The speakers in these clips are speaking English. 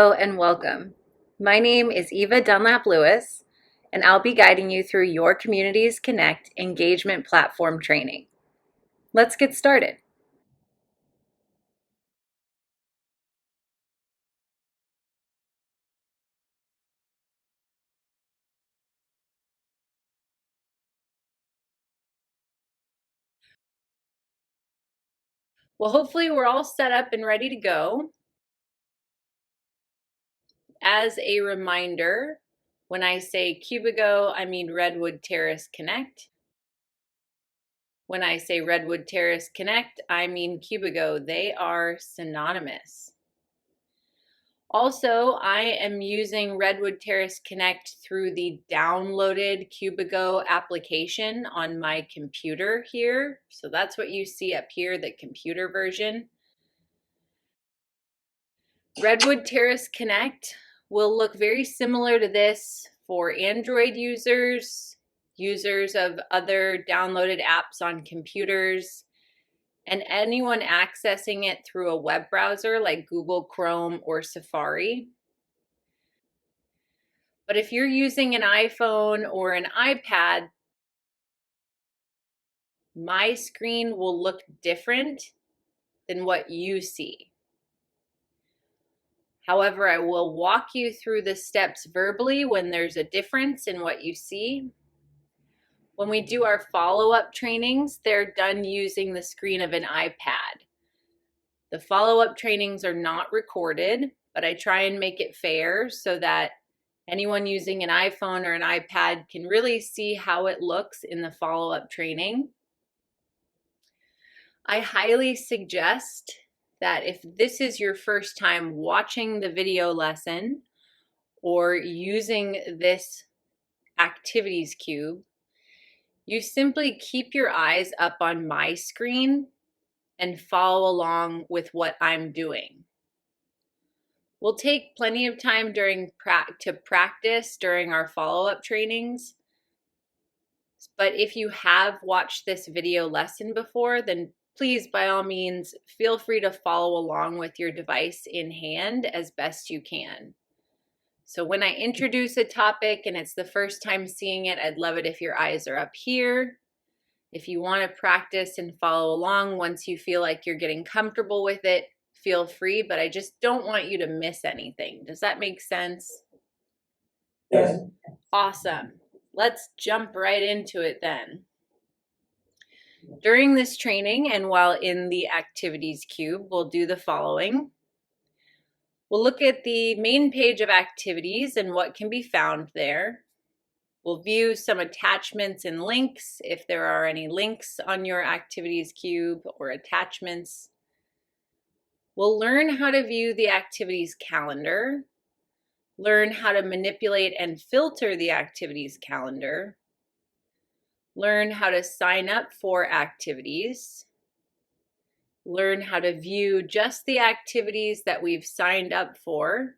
Hello and welcome. My name is Eva Dunlap Lewis, and I'll be guiding you through your Communities Connect engagement platform training. Let's get started. Well, hopefully we're all set up and ready to go. As a reminder, when I say Cubigo, I mean Redwood Terrace Connect. When I say Redwood Terrace Connect, I mean Cubigo. They are synonymous. Also, I am using Redwood Terrace Connect through the downloaded Cubigo application on my computer here. So that's what you see up here, the computer version. Redwood Terrace Connect will look very similar to this for Android users, users of other downloaded apps on computers, and anyone accessing it through a web browser like Google Chrome or Safari. But if you're using an iPhone or an iPad, my screen will look different than what you see. However, I will walk you through the steps verbally when there's a difference in what you see. When we do our follow-up trainings, they're done using the screen of an iPad. The follow-up trainings are not recorded, but I try and make it fair so that anyone using an iPhone or an iPad can really see how it looks in the follow-up training. I highly suggest that if this is your first time watching the video lesson or using this activities cube, you simply keep your eyes up on my screen and follow along with what I'm doing. We'll take plenty of time to practice during our follow-up trainings. But if you have watched this video lesson before, then please, by all means, feel free to follow along with your device in hand as best you can. So when I introduce a topic and it's the first time seeing it, I'd love it if your eyes are up here. If you want to practice and follow along once you feel like you're getting comfortable with it, feel free, but I just don't want you to miss anything. Does that make sense? Yes. Awesome. Let's jump right into it then. During this training and while in the activities cube, we'll do the following. We'll look at the main page of activities and what can be found there. We'll view some attachments and links if there are any links on your activities cube or attachments. We'll learn how to view the activities calendar, learn how to manipulate and filter the activities calendar, learn how to sign up for activities, learn how to view just the activities that we've signed up for,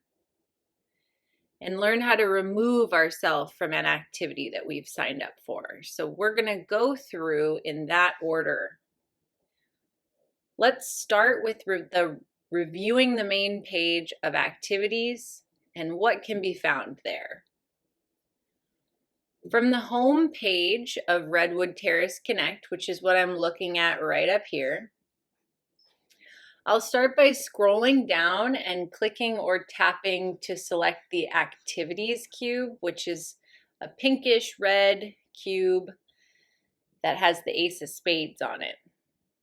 and learn how to remove ourselves from an activity that we've signed up for. So we're going to go through in that order. Let's start with reviewing the main page of activities and what can be found there. From the home page of Redwood Terrace Connect, which is what I'm looking at right up here, I'll start by scrolling down and clicking or tapping to select the activities cube, which is a pinkish red cube that has the ace of spades on it.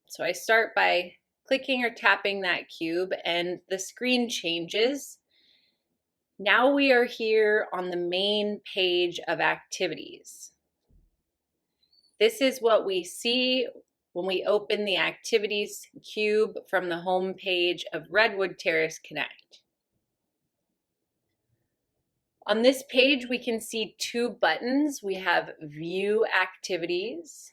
So I start by clicking or tapping that cube and the screen changes. Now we are here on the main page of activities. This is what we see when we open the activities cube from the home page of Redwood Terrace Connect. On this page, we can see two buttons. We have View Activities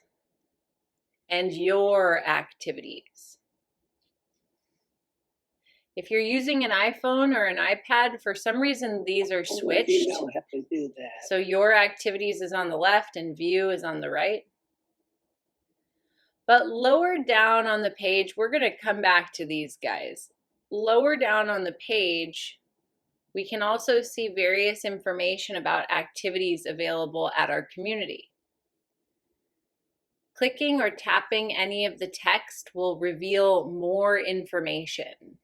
and Your Activities. If you're using an iPhone or an iPad, for some reason these are switched. You don't have to do that. So Your Activities is on the left and View is on the right. But lower down on the page, we're going to come back to these guys. Lower down on the page, We can also see various information about activities available at our community. Clicking or tapping any of the text will reveal more information.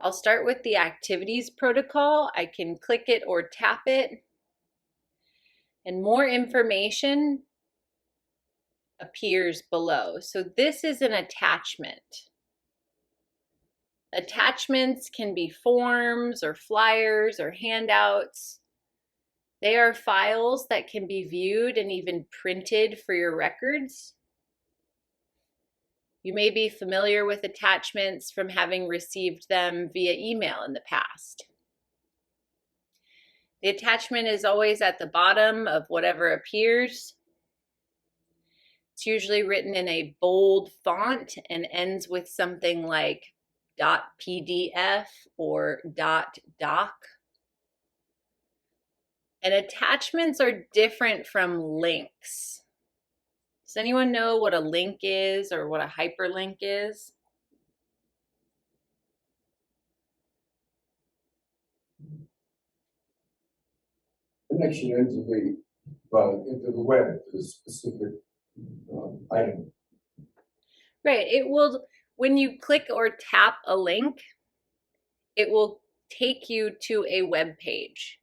I'll start with the activities protocol. I can click it or tap it, and more information appears below. So this is an attachment. Attachments can be forms or flyers or handouts. They are files that can be viewed and even printed for your records. You may be familiar with attachments from having received them via email in the past. The attachment is always at the bottom of whatever appears. It's usually written in a bold font and ends with something like .pdf or .doc. And attachments are different from links. Does anyone know what a link is or what a hyperlink is? Connection into the web to a specific item. Right, it will, when you click or tap a link, it will take you to a web page.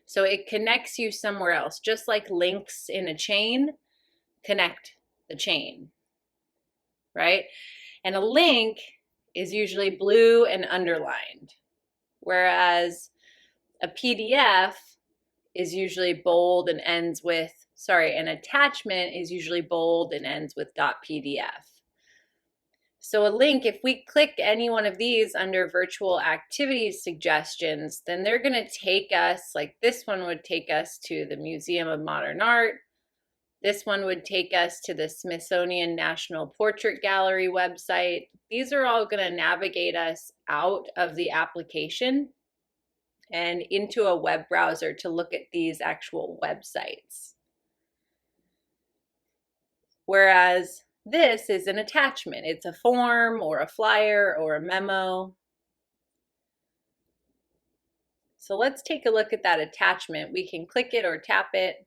So it connects you somewhere else, just like links in a chain connect the chain, right? And a link is usually blue and underlined, whereas a PDF is usually bold and ends with, an attachment is usually bold and ends with .pdf. So a link, if we click any one of these under virtual activities suggestions, then they're going to take us, like this one would take us to the Museum of Modern Art. This one would take us to the Smithsonian National Portrait Gallery website. These are all going to navigate us out of the application and into a web browser to look at these actual websites. Whereas this is an attachment. It's a form or a flyer or a memo. So let's take a look at that attachment. We can click it or tap it.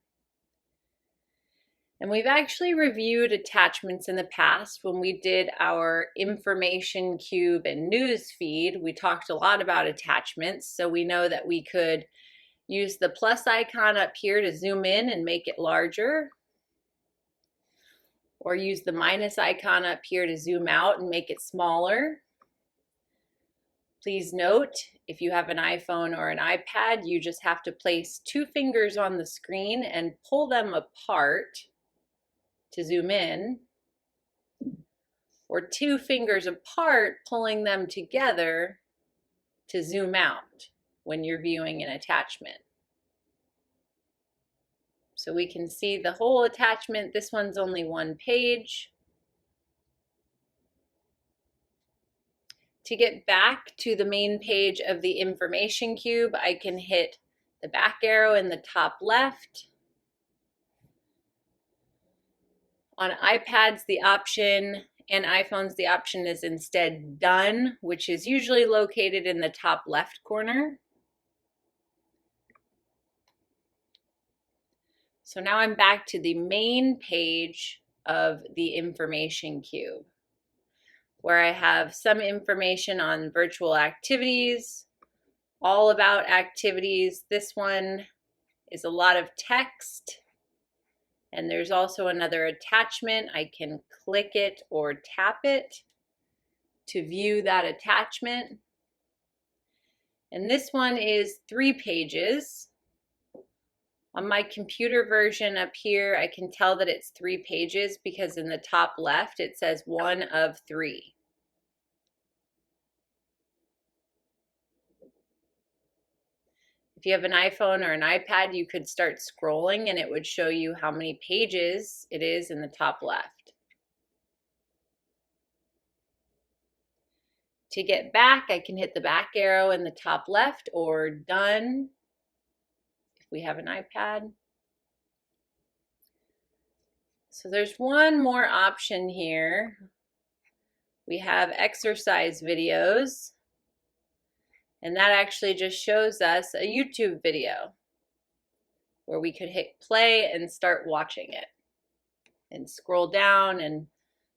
And we've actually reviewed attachments in the past when we did our information cube and news feed. We talked a lot about attachments, so we know that we could use the plus icon up here to zoom in and make it larger, or use the minus icon up here to zoom out and make it smaller. Please note, if you have an iPhone or an iPad, you just have to place 2 fingers on the screen and pull them apart to zoom in, or 2 fingers apart, pulling them together to zoom out when you're viewing an attachment. So we can see the whole attachment. This one's only 1 page. To get back to the main page of the information cube, I can hit the back arrow in the top left. On iPads, the option, and iPhones, the option is instead done, which is usually located in the top left corner. So now I'm back to the main page of the information cube, where I have some information on virtual activities, all about activities. This one is a lot of text. And there's also another attachment. I can click it or tap it to view that attachment. And this one is 3 pages. On my computer version up here, I can tell that it's 3 pages because in the top left it says 1 of 3. If you have an iPhone or an iPad, you could start scrolling and it would show you how many pages it is in the top left. To get back, I can hit the back arrow in the top left or done if we have an iPad. So there's one more option here. We have exercise videos. And that actually just shows us a YouTube video where we could hit play and start watching it and scroll down, and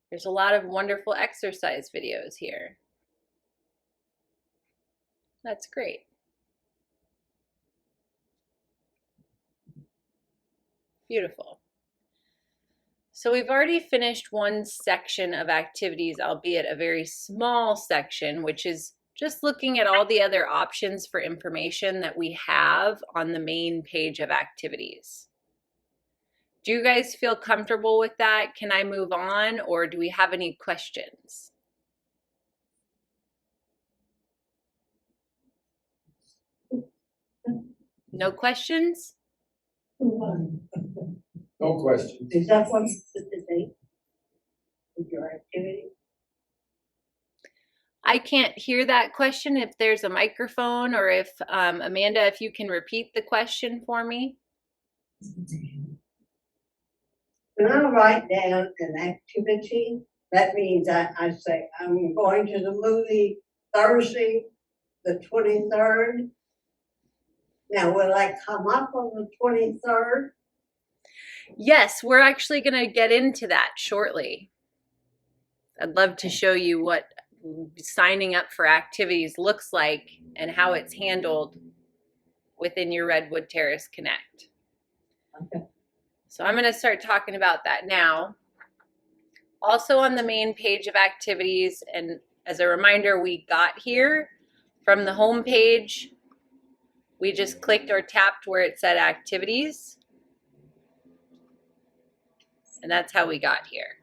there's a lot of wonderful exercise videos here. That's great. Beautiful. So we've already finished one section of activities, albeit a very small section, which is just looking at all the other options for information that we have on the main page of activities. Do you guys feel comfortable with that? Can I move on, or do we have any questions? No questions? No question. Is that one specific with your activity? I can't hear that question if there's a microphone, or if Amanda, if you can repeat the question for me. When I write down an activity, that means I say, I'm going to the movie Thursday, the 23rd. Now, will I come up on the 23rd? Yes, we're actually going to get into that shortly. I'd love to show you what signing up for activities looks like and how it's handled within your Redwood Terrace Connect. Okay. So I'm going to start talking about that now. Also on the main page of activities, and as a reminder, we got here from the home page. We just clicked or tapped where it said activities. And that's how we got here.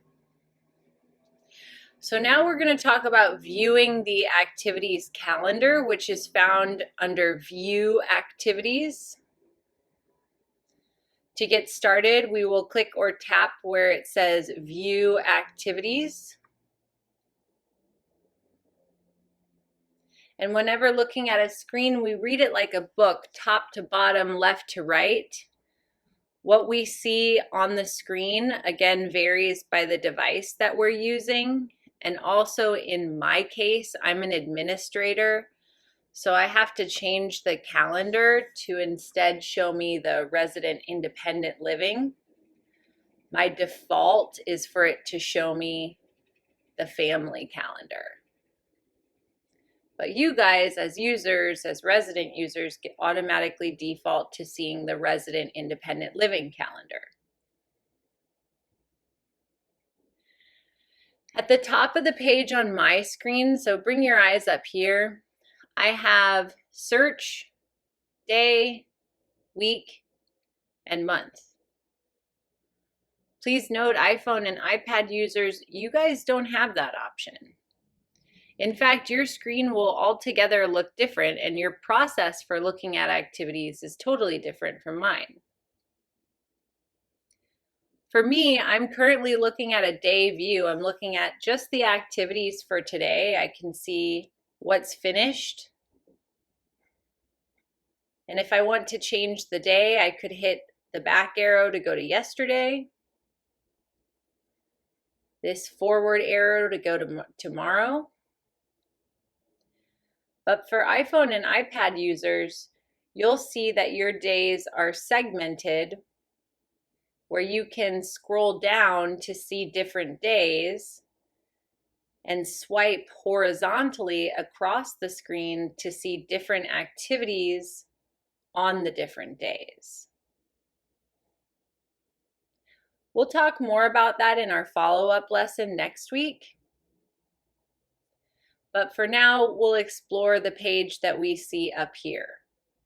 So now we're going to talk about viewing the activities calendar, which is found under View Activities. To get started, we will click or tap where it says View Activities. And whenever looking at a screen, we read it like a book, top to bottom, left to right. What we see on the screen, again, varies by the device that we're using. And also in my case, I'm an administrator, so I have to change the calendar to instead show me the resident independent living. My default is for it to show me the family calendar. But you guys, as users, as resident users, automatically default to seeing the resident independent living calendar. At the top of the page on my screen, so bring your eyes up here, I have search, day, week, and month. Please note, iPhone and iPad users, you guys don't have that option. In fact, your screen will altogether look different, and your process for looking at activities is totally different from mine. For me, I'm currently looking at a day view. I'm looking at just the activities for today. I can see what's finished. And if I want to change the day, I could hit the back arrow to go to yesterday, this forward arrow to go to tomorrow. But for iPhone and iPad users, you'll see that your days are segmented, where you can scroll down to see different days and swipe horizontally across the screen to see different activities on the different days. We'll talk more about that in our follow-up lesson next week. But for now, we'll explore the page that we see up here.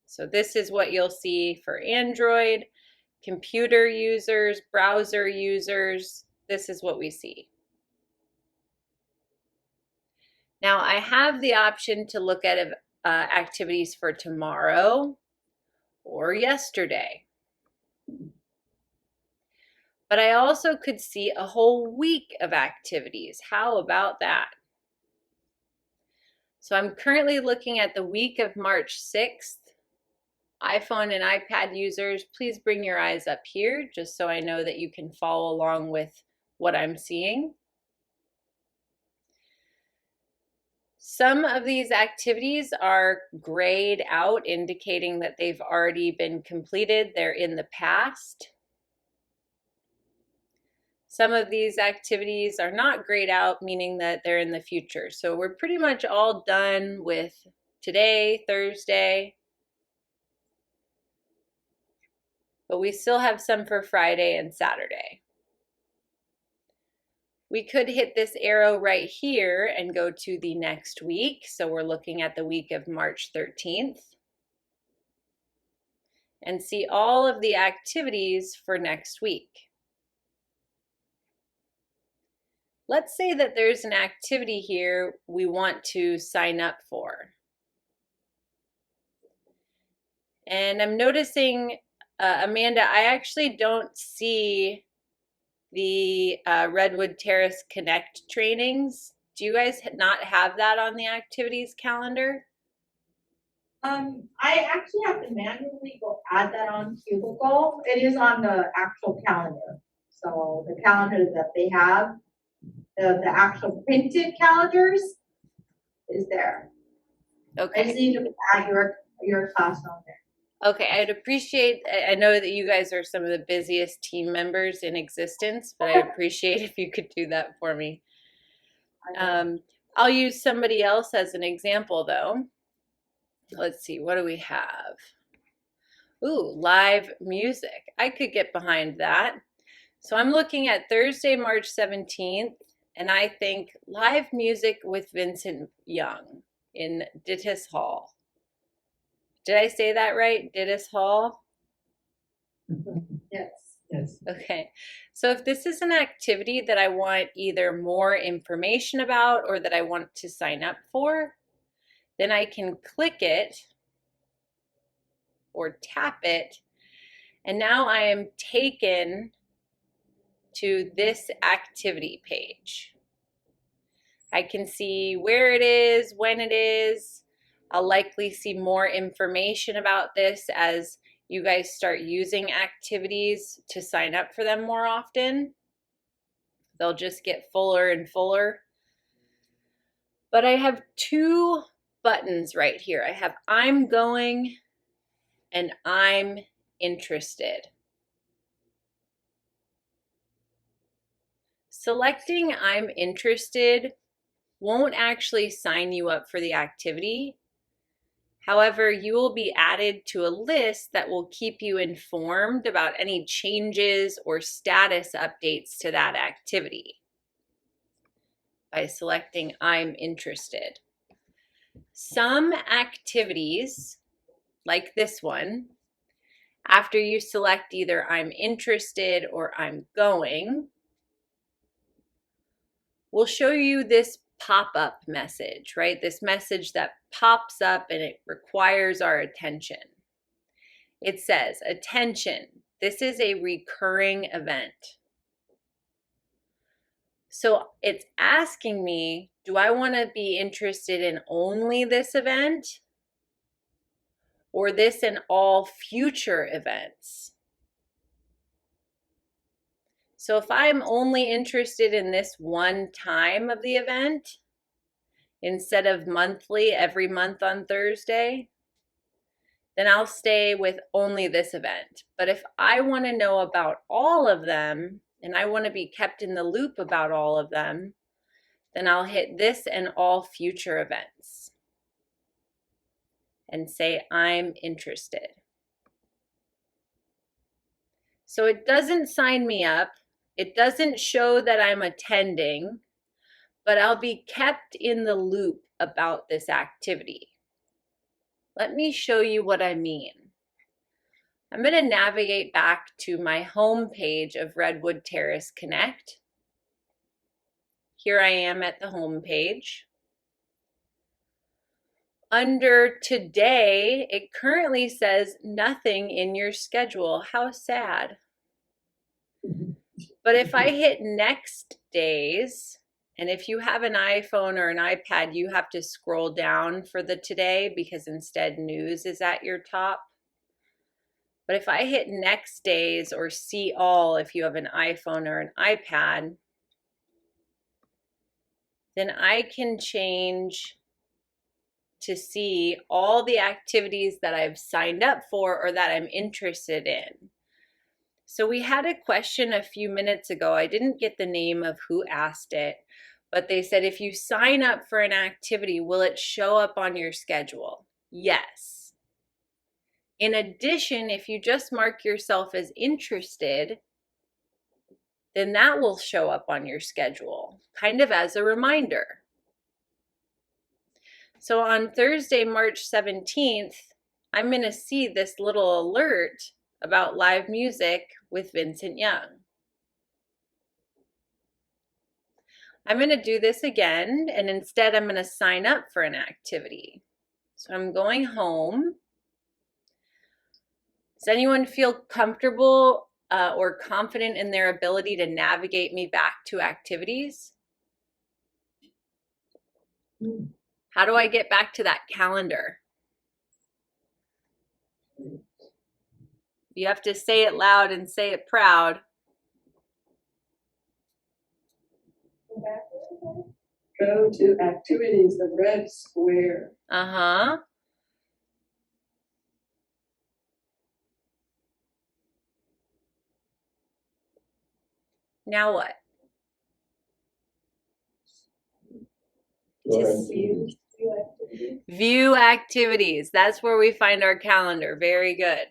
So this is what you'll see for Android, computer users, browser users. This is what we see. Now I have the option to look at activities for tomorrow or yesterday. But I also could see a whole week of activities. How about that? So I'm currently looking at the week of March 6th. iPhone and iPad users, please bring your eyes up here just so I know that you can follow along with what I'm seeing. Some of these activities are grayed out, indicating that they've already been completed. They're in the past. Some of these activities are not grayed out, meaning that they're in the future. So we're pretty much all done with today, Thursday, but we still have some for Friday and Saturday. We could hit this arrow right here and go to the next week. So we're looking at the week of March 13th and see all of the activities for next week. Let's say that there's an activity here we want to sign up for. And I'm noticing, Amanda, I actually don't see the Redwood Terrace Connect trainings. Do you guys not have that on the activities calendar? I actually have to manually go add that on Cubicle. It is on the actual calendar. So the calendar that they have, the actual printed calendars is there. I just Okay. need to add your class on there. Okay, I'd appreciate, I know that you guys are some of the busiest team members in existence, but I'd appreciate if you could do that for me. I'll use somebody else as an example though. Let's see, what do we have? Ooh, live music. I could get behind that. So I'm looking at Thursday, March 17th, and I think live music with Vincent Young in Dittus Hall. Did I say that right? Dittus Hall? Yes. Yes. Okay. So if this is an activity that I want either more information about or that I want to sign up for, then I can click it or tap it, and now I am taken to this activity page. I can see where it is, when it is. I'll likely see more information about this as you guys start using activities to sign up for them more often. They'll just get fuller and fuller. But I have two buttons right here. I have I'm going and I'm interested. Selecting I'm interested won't actually sign you up for the activity. However, you will be added to a list that will keep you informed about any changes or status updates to that activity by selecting I'm interested. Some activities, like this one, after you select either I'm interested or I'm going, will show you this pop-up message, right? This message that pops up and it requires our attention. It says, attention, this is a recurring event. So it's asking me, do I want to be interested in only this event or this and all future events? So if I'm only interested in this one time of the event, instead of monthly, every month on Thursday, then I'll stay with only this event. But if I want to know about all of them, and I want to be kept in the loop about all of them, then I'll hit this and all future events and say I'm interested. So it doesn't sign me up. It doesn't show that I'm attending, but I'll be kept in the loop about this activity. Let me show you what I mean. I'm going to navigate back to my home page of Redwood Terrace Connect. Here I am at the home page. Under today, it currently says nothing in your schedule. How sad. But if I hit next days, and if you have an iPhone or an iPad, you have to scroll down for the today because instead news is at your top. But if I hit next days or see all if you have an iPhone or an iPad, then I can change to see all the activities that I've signed up for or that I'm interested in. So we had a question a few minutes ago. I didn't get the name of who asked it, but they said, if you sign up for an activity, will it show up on your schedule? Yes. In addition, if you just mark yourself as interested, then that will show up on your schedule, kind of as a reminder. So on Thursday, March 17th, I'm going to see this little alert about live music with Vincent Young. I'm going to do this again, and instead I'm going to sign up for an activity. So I'm going home. Does anyone feel comfortable or confident in their ability to navigate me back to activities? How do I get back to that calendar? You have to say it loud and say it proud. Go to activities, the red square. Uh-huh. Now what? Go ahead. View activities. That's where we find our calendar. Very good.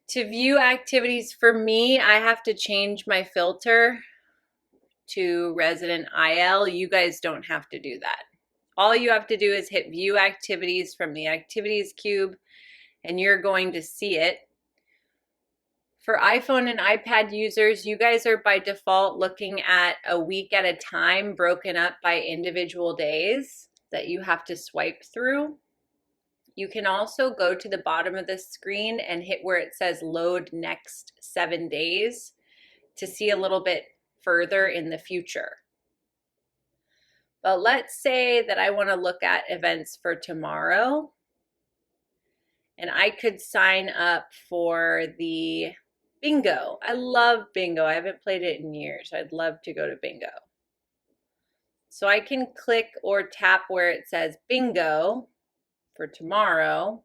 To view activities, for me, I have to change my filter to resident IL. You guys don't have to do that. All you have to do is hit view activities from the activities cube, and you're going to see it. For iPhone and iPad users, you guys are by default looking at a week at a time, broken up by individual days that you have to swipe through. You can also go to the bottom of the screen and hit where it says load next 7 days to see a little bit further in the future. But let's say that I want to look at events for tomorrow, and I could sign up for the bingo. I love bingo. I haven't played it in years. I'd love to go to bingo. So I can click or tap where it says bingo for tomorrow.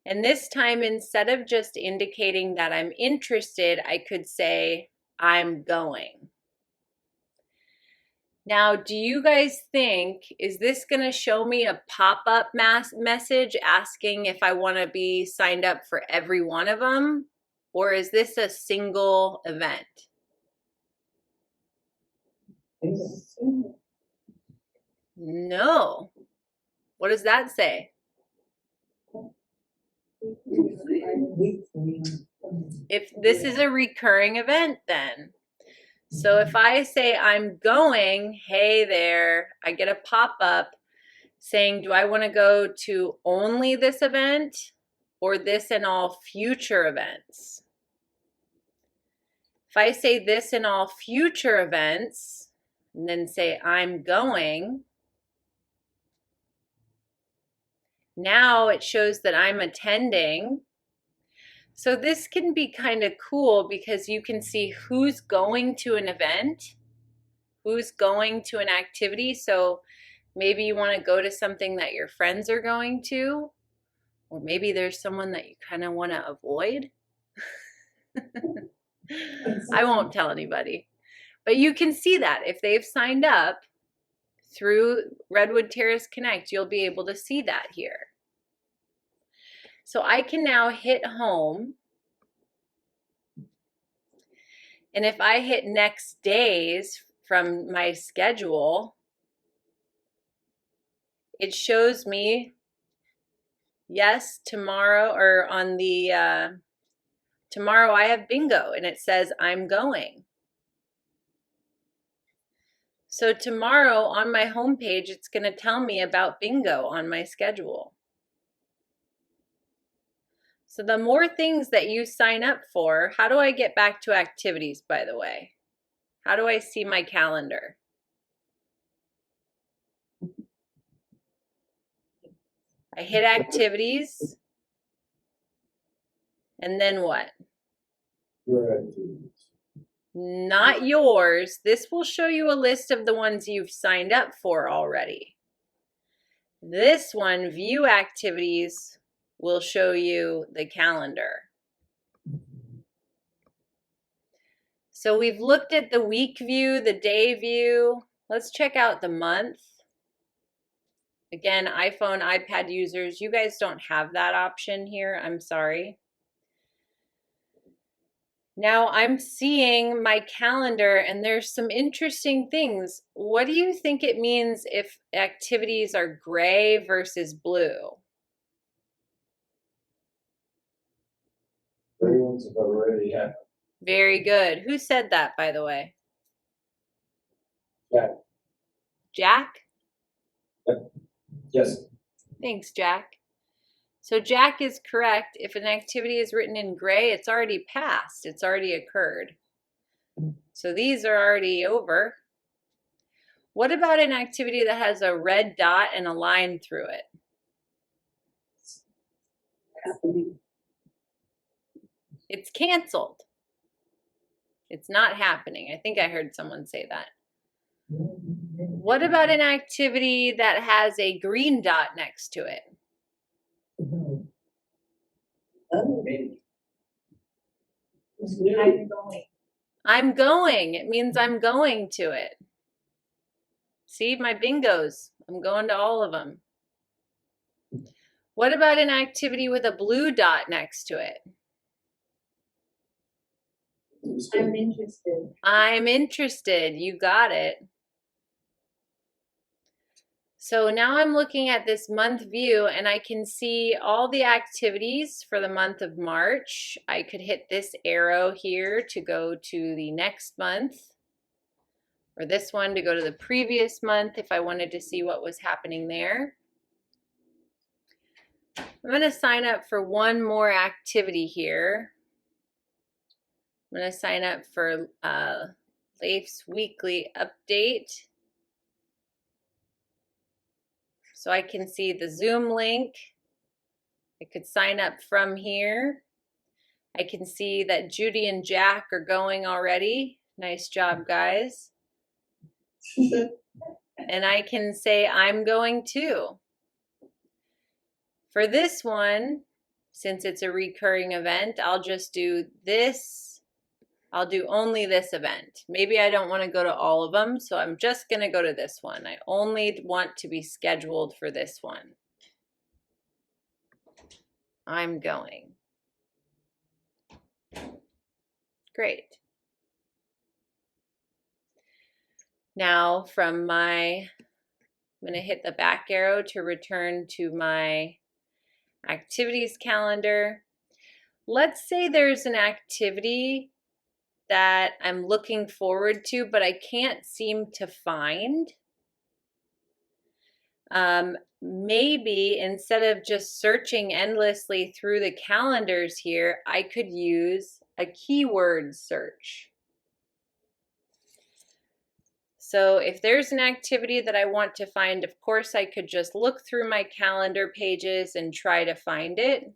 And this time, instead of just indicating that I'm interested, I could say I'm going. Now, do you guys think, is this going to show me a pop-up message asking if I want to be signed up for every one of them? Or is this a single event? No. What does that say? If this is a recurring event, then. So if I say I'm going, hey there, I get a pop-up saying, do I want to go to only this event or this and all future events? If I say this and all future events, and then say I'm going, now it shows that I'm attending. So this can be kind of cool because you can see who's going to an event, who's going to an activity. So maybe you want to go to something that your friends are going to, or maybe there's someone that you kind of want to avoid. I won't tell anybody. But you can see that if they've signed up through Redwood Terrace Connect, you'll be able to see that here. So I can now hit home. And if I hit next days from my schedule, it shows me, yes, tomorrow, or on the, tomorrow I have bingo, and it says I'm going. So tomorrow on my homepage, it's going to tell me about bingo on my schedule. So the more things that you sign up for, how do I get back to activities, by the way? How do I see my calendar? I hit activities, and then what? Your activities. not yours. This will show you a list of the ones you've signed up for already. This one, view activities, will show you the calendar. So we've looked at the week view, the day view. Let's check out the month. Again, iPhone, iPad users, you guys don't have that option here. I'm sorry. Now I'm seeing my calendar and there's some interesting things. What do you think it means if activities are gray versus blue? Everyone's have already happened. Very good. Who said that, by the way? Jack. Jack? Yes. Thanks, Jack. So Jack is correct. If an activity is written in gray, it's already passed. It's already occurred. So these are already over. What about an activity that has a red dot and a line through it? Happening. It's canceled. It's not happening. I think I heard someone say that. What about an activity that has a green dot next to it? Oh, I'm going. I'm going. It means I'm going to it. See, my bingos. I'm going to all of them. What about an activity with a blue dot next to it? I'm interested. I'm interested. You got it. So now I'm looking at this month view and I can see all the activities for the month of March. I could hit this arrow here to go to the next month, or this one to go to the previous month if I wanted to see what was happening there. I'm going to sign up for one more activity here. I'm going to sign up for Leif's weekly update. So I can see the Zoom link. I could sign up from here. I can see that Judy and Jack are going already. Nice job, guys. And I can say I'm going too. For this one, since it's a recurring event, I'll just do this. I'll do only this event. Maybe I don't want to go to all of them, so I'm just going to go to this one. I only want to be scheduled for this one. I'm going. Great. Now from I'm going to hit the back arrow to return to my activities calendar. Let's say there's an activity that I'm looking forward to, but I can't seem to find. Maybe instead of just searching endlessly through the calendars here, I could use a keyword search. So if there's an activity that I want to find, of course, I could just look through my calendar pages and try to find it.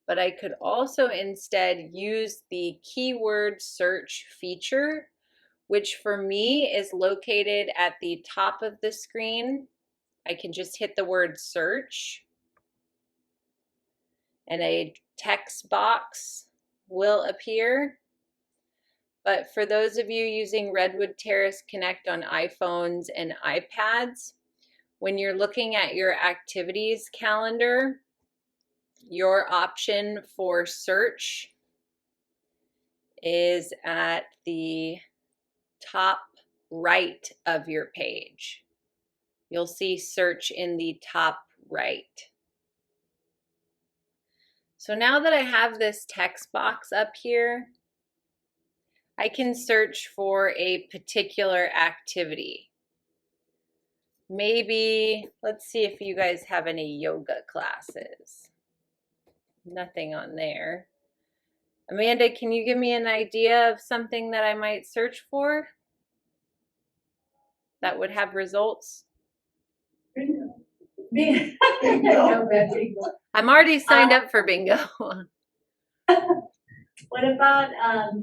But I could also instead use the keyword search feature, which for me is located at the top of the screen. I can just hit the word search and a text box will appear. But for those of you using Redwood Terrace Connect on iPhones and iPads, when you're looking at your activities calendar, your option for search is at the top right of your page. You'll see search in the top right. So now that I have this text box up here, I can search for a particular activity. Maybe, let's see if you guys have any yoga classes. Nothing on there. Amanda, can you give me an idea of something that I might search for that would have results? No, Betsy. I'm already signed up for bingo. What about,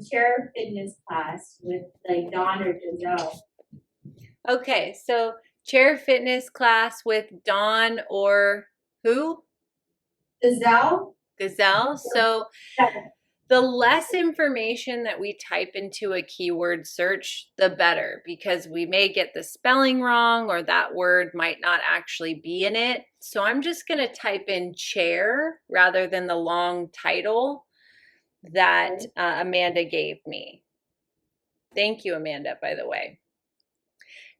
chair fitness class with like Dawn or Giselle? Okay, so chair fitness class with Dawn or who? Giselle? Gazelle. So the less information that we type into a keyword search, the better, because we may get the spelling wrong or that word might not actually be in it. So I'm just going to type in chair rather than the long title that Amanda gave me. Thank you, Amanda, by the way.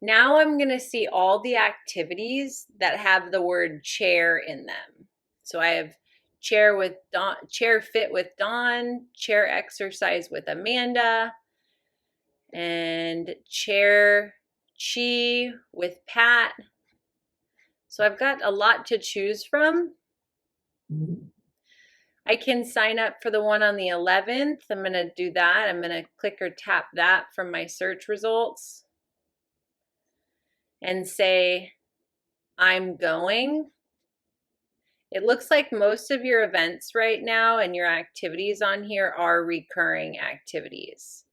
Now I'm going to see all the activities that have the word chair in them. So I have chair with Dawn, chair fit with Dawn, chair exercise with Amanda, and chair chi with Pat. So I've got a lot to choose from. I can sign up for the one on the 11th. I'm going to do that. I'm going to click or tap that from my search results and say, I'm going. It looks like most of your events right now and your activities on here are recurring activities.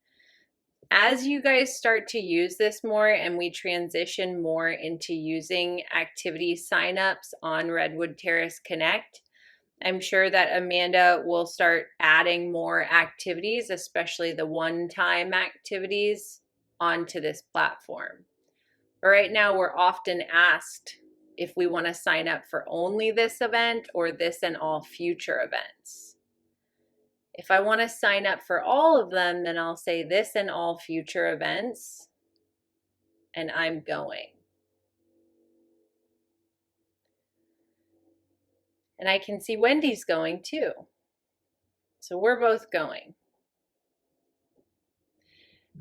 As you guys start to use this more and we transition more into using activity signups on Redwood Terrace Connect, I'm sure that Amanda will start adding more activities, especially the one-time activities, onto this platform. But right now, we're often asked if we want to sign up for only this event or this and all future events. If I want to sign up for all of them, then I'll say this and all future events, and I'm going. And I can see Wendy's going too. So we're both going.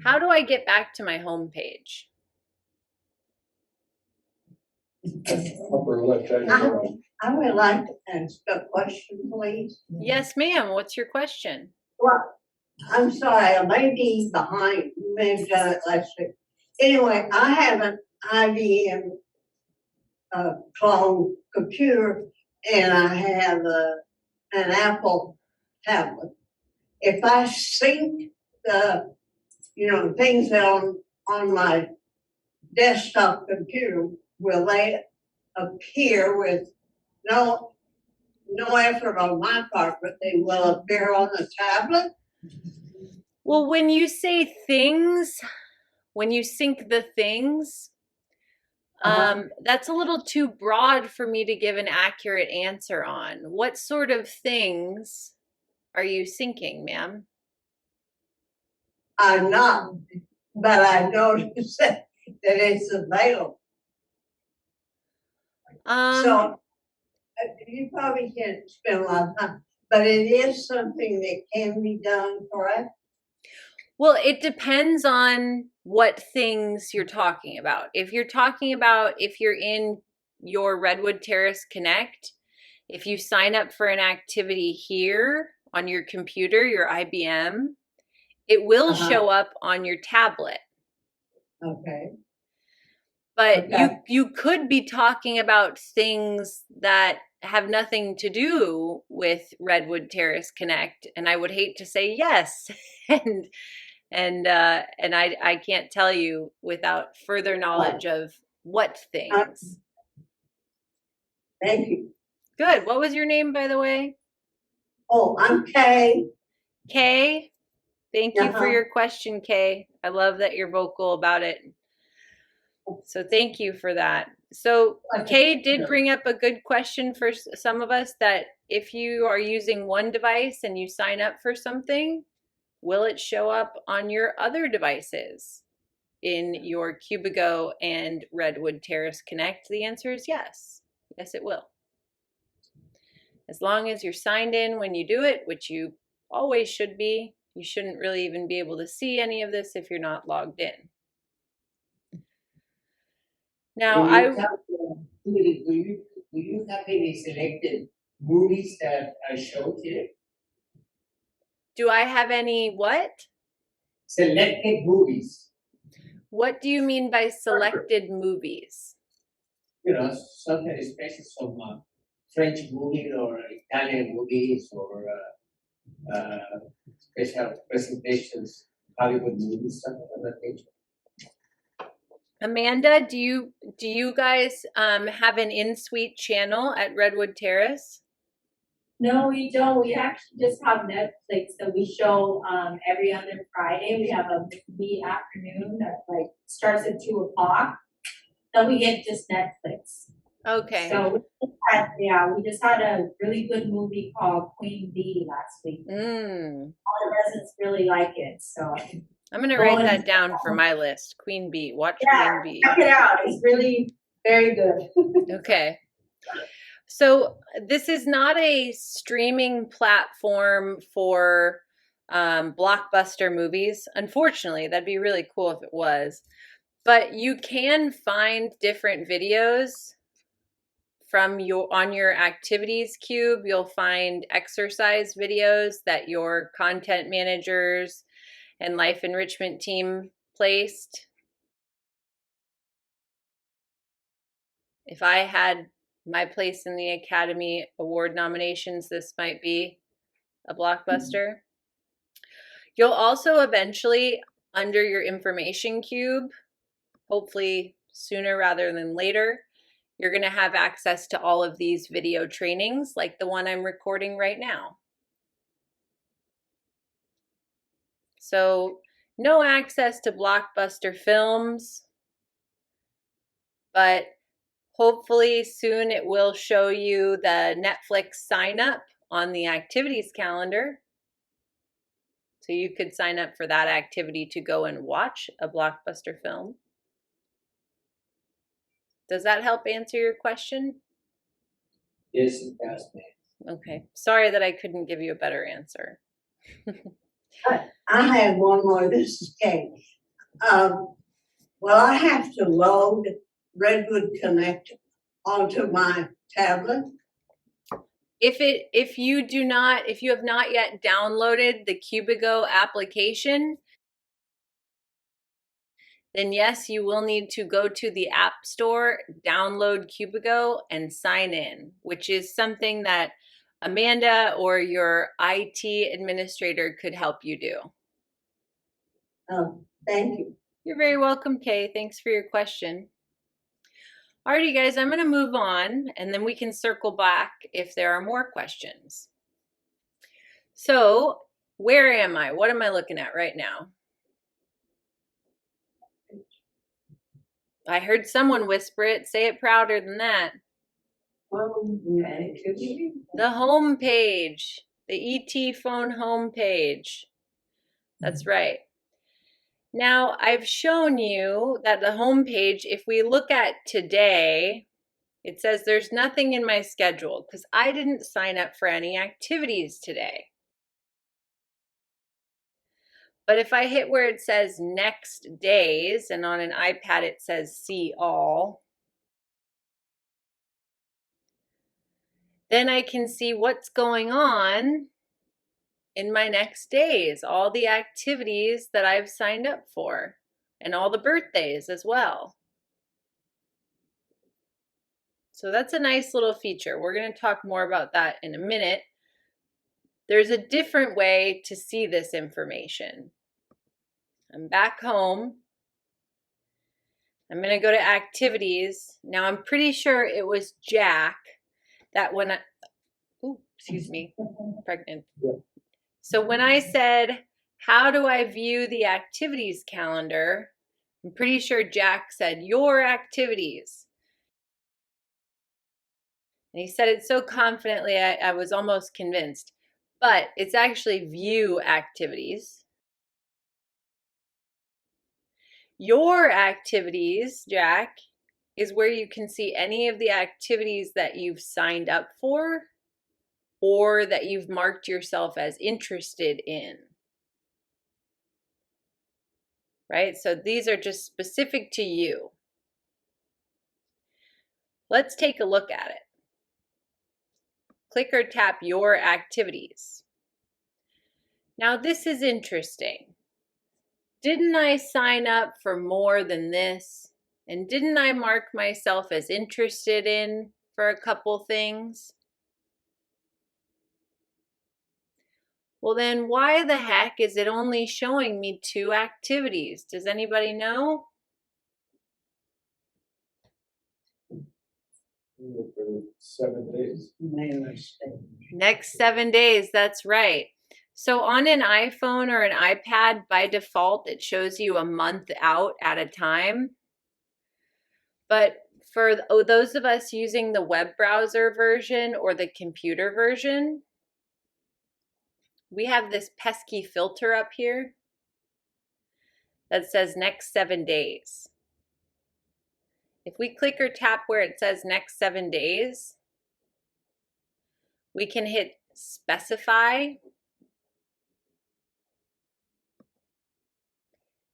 How do I get back to my home page? Upper left hand corner. I would like to ask a question, please. Yes, ma'am. What's your question? Well, I'm sorry, I may be behind, maybe done it last week. Anyway, I have an IBM clone computer and I have an Apple tablet. If I sync the, things on my desktop computer, will they appear with no effort on my part, but they will appear on the tablet? Well, when you say things, when you sync the things, that's a little too broad for me to give an accurate answer on. What sort of things are you syncing, ma'am? I'm not, but I noticed that it's available. So you probably can't spend a lot of time, but it is something that can be done, correct? Well, it depends on what things you're talking about. If you're talking about if you're in your Redwood Terrace Connect, if you sign up for an activity here on your computer, your IBM, it will show up on your tablet. Okay. But you could be talking about things that have nothing to do with Redwood Terrace Connect, and I would hate to say yes, and I can't tell you without further knowledge of what things. Thank you. Good. What was your name, by the way? Oh, I'm Kay. Kay. Thank you for your question, Kay. I love that you're vocal about it. So thank you for that. So Kay did bring up a good question for some of us, that if you are using one device and you sign up for something, will it show up on your other devices in your Cubigo and Redwood Terrace Connect? The answer is yes. Yes, it will. As long as you're signed in when you do it, which you always should be, you shouldn't really even be able to see any of this if you're not logged in. Now, do you have any selected movies that I showed here? do I have any what? Selected movies. What do you mean by selected movies? Sometimes especially some French movies or Italian movies or special presentations, Hollywood movies, something of that nature. Amanda, do you guys have an in-suite channel at Redwood Terrace? No, we don't. We actually just have Netflix that we show every other Friday. We have a movie afternoon that like starts at 2 o'clock. Then we get just Netflix. Okay. So we just had a really good movie called Queen Bee last week. All the residents really like it. So I'm gonna write that down for my list. Queen Bee. Watch yeah, Queen Bee. check it out. It's really very good. Okay. So this is not a streaming platform for blockbuster movies. Unfortunately, that'd be really cool if it was. But you can find different videos from on your activities cube. You'll find exercise videos that your content managers and life enrichment team placed. If I had my place in the Academy Award nominations, this might be a blockbuster. You'll also eventually, under your information cube, hopefully sooner rather than later, you're going to have access to all of these video trainings like the one I'm recording right now. So no access to blockbuster films, but hopefully soon it will show you the Netflix sign up on the activities calendar. So you could sign up for that activity to go and watch a blockbuster film. Does that help answer your question? Yes, it does, ma'am. Okay. Sorry that I couldn't give you a better answer. I have one more. This is Kate. Well, I have to load Redwood Connect onto my tablet. If you have not yet downloaded the Cubigo application, then yes, you will need to go to the App Store, download Cubigo, and sign in, which is something that Amanda or your IT administrator could help you do. Thank you. You're very welcome, Kay. Thanks for your question. Alrighty, guys, I'm going to move on, and then we can circle back if there are more questions. So, where am I? What am I looking at right now? I heard someone whisper it. Say it prouder than that. The home page, the ET phone home page. That's right. Now, I've shown you that the home page, if we look at today, it says there's nothing in my schedule because I didn't sign up for any activities today. But if I hit where it says next days, and on an iPad it says see all, then I can see what's going on in my next days, all the activities that I've signed up for, and all the birthdays as well. So that's a nice little feature. We're going to talk more about that in a minute. There's a different way to see this information. I'm back home. I'm going to go to activities. Now I'm pretty sure it was Jack that when I, excuse me, pregnant. Yeah. So when I said, how do I view the activities calendar? I'm pretty sure Jack said, your activities. And he said it so confidently, I was almost convinced. But it's actually view activities. Your activities, Jack, is where you can see any of the activities that you've signed up for or that you've marked yourself as interested in. Right? So these are just specific to you. Let's take a look at it. Click or tap your activities. Now this is interesting. Didn't I sign up for more than this? And didn't I mark myself as interested in for a couple things? Well, then why the heck is it only showing me 2 activities? Does anybody know? For 7 days. My mistake. Next 7 days, that's right. So on an iPhone or an iPad, by default, it shows you a month out at a time. But for those of us using the web browser version or the computer version, we have this pesky filter up here that says next 7 days. If we click or tap where it says next 7 days, we can hit specify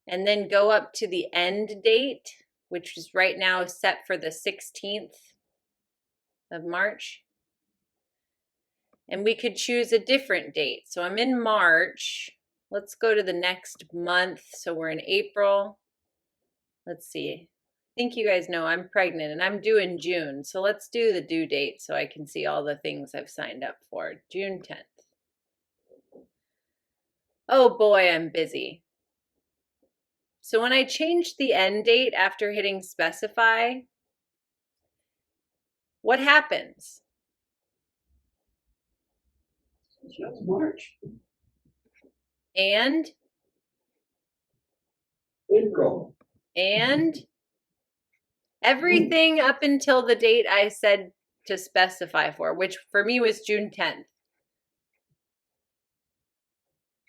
and then go up to the end date, which is right now set for the 16th of March. And we could choose a different date. So I'm in March. Let's go to the next month. So we're in April. Let's see. I think you guys know I'm pregnant and I'm due in June. So let's do the due date so I can see all the things I've signed up for. June 10th. Oh boy, I'm busy. So when I changed the end date after hitting specify, what happens? Just March. And April. everything up until the date I said to specify for, which for me was June 10th.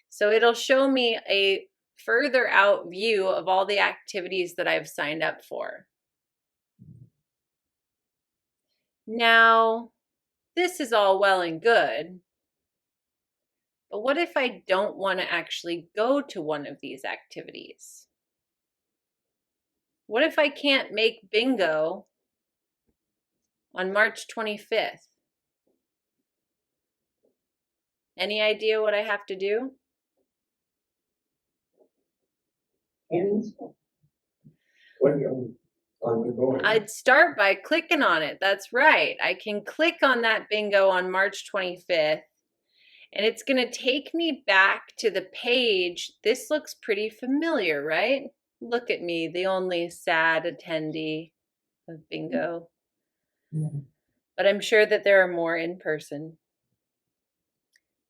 So it'll show me a further out view of all the activities that I've signed up for. Now, this is all well and good, but what if I don't want to actually go to one of these activities? What if I can't make bingo on March 25th? Any idea what I have to do? Cancel. What, on the going? I'd start by clicking on it. That's right. I can click on that bingo on March 25th, and it's going to take me back to the page. This looks pretty familiar, right? Look at me, the only sad attendee of bingo. But I'm sure that there are more in person.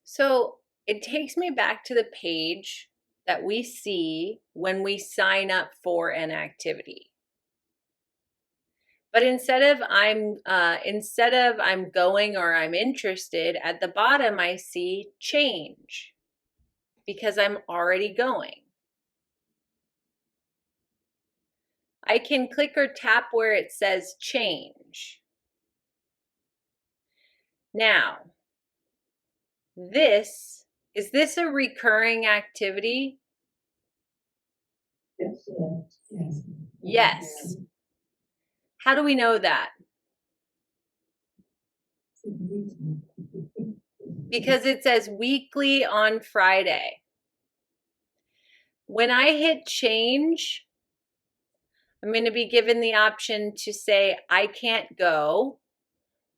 So it takes me back to the page that we see when we sign up for an activity. But instead of I'm going or I'm interested, at the bottom I see change because I'm already going. I can click or tap where it says change. Now, is this a recurring activity? Yes. Yes. Yes. How do we know that? Because it says weekly on Friday. When I hit change, I'm going to be given the option to say I can't go.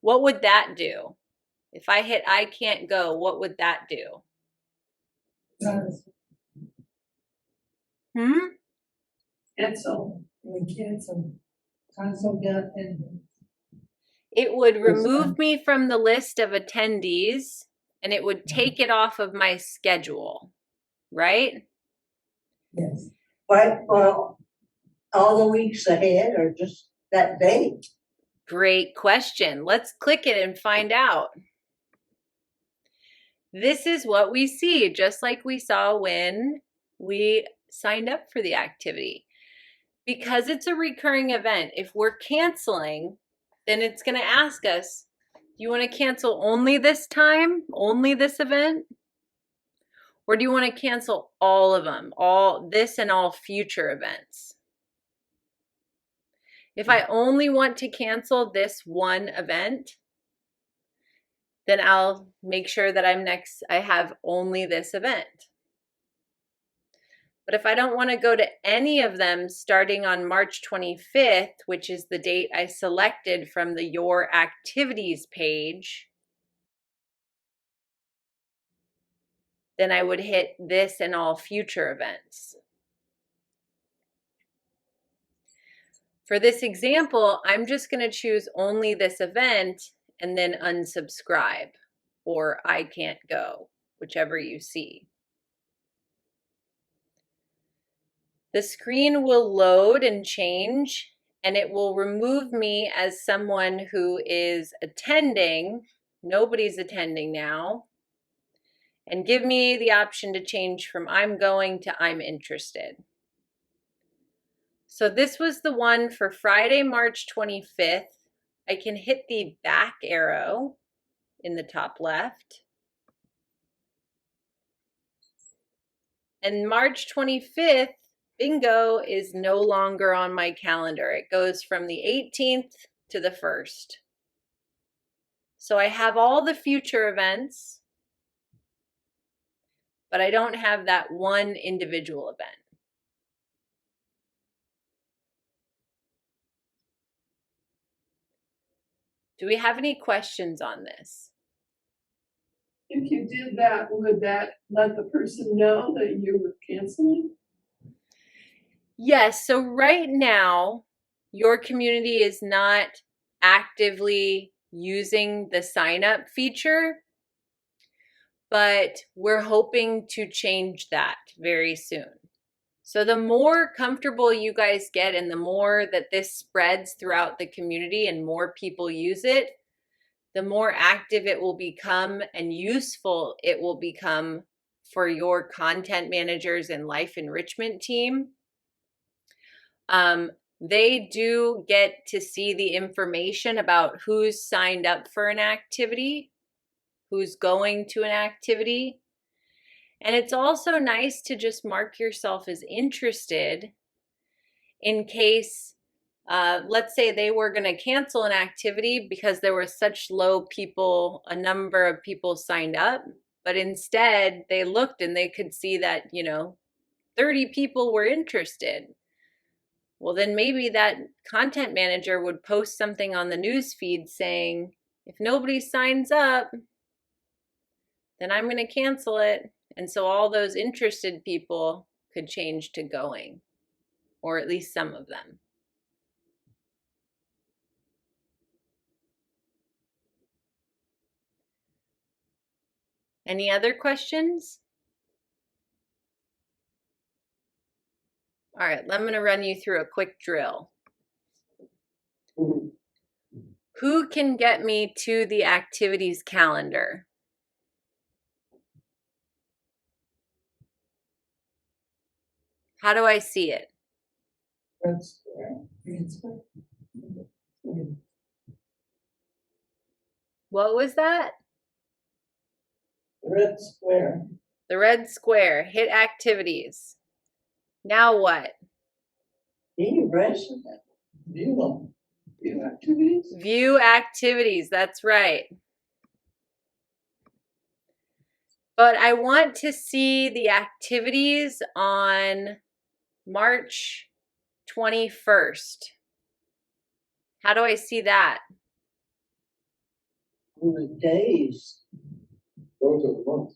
What would that do? If I hit I can't go, what would that do? Cancel. We cancel. Cancel the attendance. It would remove me from the list of attendees and it would take it off of my schedule, right? Yes. But, well, all the weeks ahead or just that day? Great question. Let's click it and find out. This is what we see, just like we saw when we signed up for the activity. Because it's a recurring event, if we're canceling, then it's going to ask us, do you want to cancel only this time, only this event? Or do you want to cancel all of them, all this and all future events? If I only want to cancel this one event, then I'll make sure that I have only this event. But if I don't want to go to any of them starting on March 25th, which is the date I selected from the Your Activities page, then I would hit this and all future events. For this example, I'm just going to choose only this event and then unsubscribe, or I can't go, whichever you see. The screen will load and change, and it will remove me as someone who is attending. Nobody's attending now. And give me the option to change from I'm going to I'm interested. So this was the one for Friday, March 25th. I can hit the back arrow in the top left. And March 25th, bingo, is no longer on my calendar. It goes from the 18th to the 1st. So I have all the future events, but I don't have that one individual event. Do we have any questions on this? If you did that, would that let the person know that you were canceling? Yes, so right now, your community is not actively using the sign up feature, but we're hoping to change that very soon. So the more comfortable you guys get and the more that this spreads throughout the community and more people use it, the more active it will become and useful it will become for your content managers and life enrichment team. They do get to see the information about who's signed up for an activity, who's going to an activity. And it's also nice to just mark yourself as interested in case, let's say they were going to cancel an activity because there was such low a number of people signed up, but instead they looked and they could see that, 30 people were interested. Well, then maybe that content manager would post something on the news feed saying, if nobody signs up, then I'm going to cancel it. And so all those interested people could change to going, or at least some of them. Any other questions? All right, I'm going to run you through a quick drill. Who can get me to the activities calendar? How do I see it? Red square. What was that? Red square. The red square. Hit activities. Now what? View Activities? View activities. That's right. But I want to see the activities on March 21st. How do I see that? on the days. Go to the month.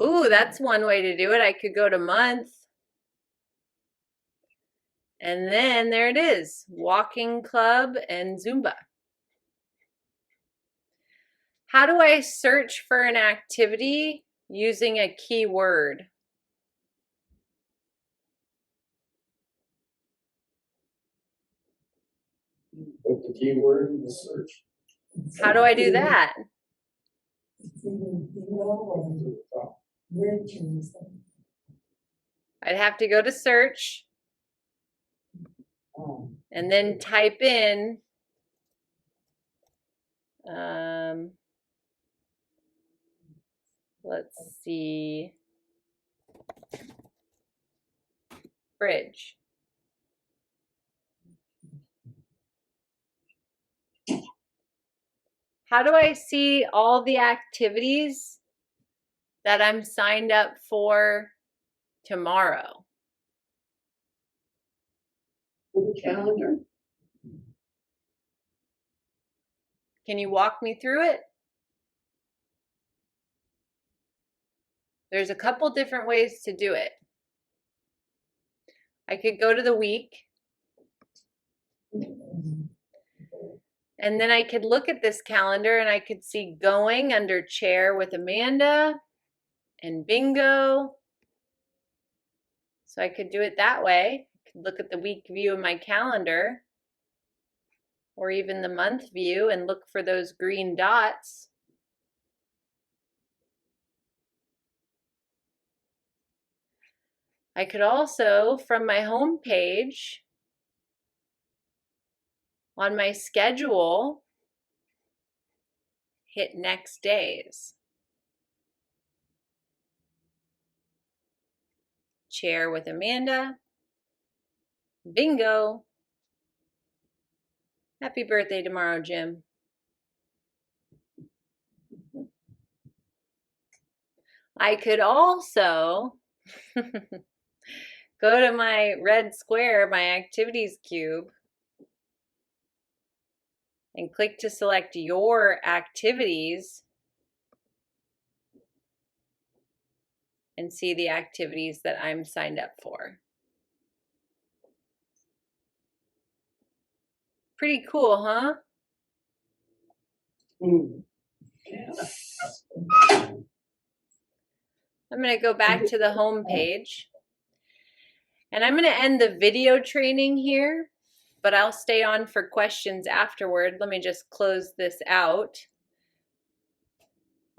Ooh, that's one way to do it. I could go to month. And then there it is, walking club and Zumba. How do I search for an activity using a keyword? Put the keyword in the search. How do I do that? To the top. I'd have to go to search and then type in let's see, bridge. How do I see all the activities that I'm signed up for tomorrow? With the calendar? Can you walk me through it? There's a couple different ways to do it. I could go to the week, and then I could look at this calendar and I could see going under chair with Amanda and bingo. So I could do it that way. I could look at the week view of my calendar, or even the month view, and look for those green dots. I could also, from my home page, on my schedule, hit next days. Chair with Amanda. Bingo. Happy birthday tomorrow, Jim. I could also go to my red square, my activities cube, and click to select your activities and see the activities that I'm signed up for. Pretty cool, huh? I'm going to go back to the home page, and I'm going to end the video training here, but I'll stay on for questions afterward. Let me just close this out.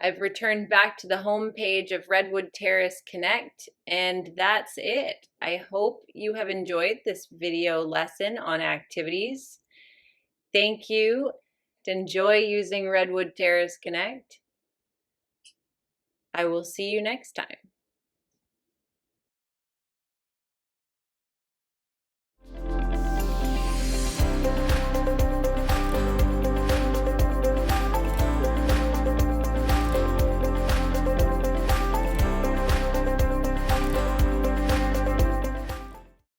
I've returned back to the home page of Redwood Terrace Connect, and that's it. I hope you have enjoyed this video lesson on activities. Thank you. Enjoy using Redwood Terrace Connect. I will see you next time.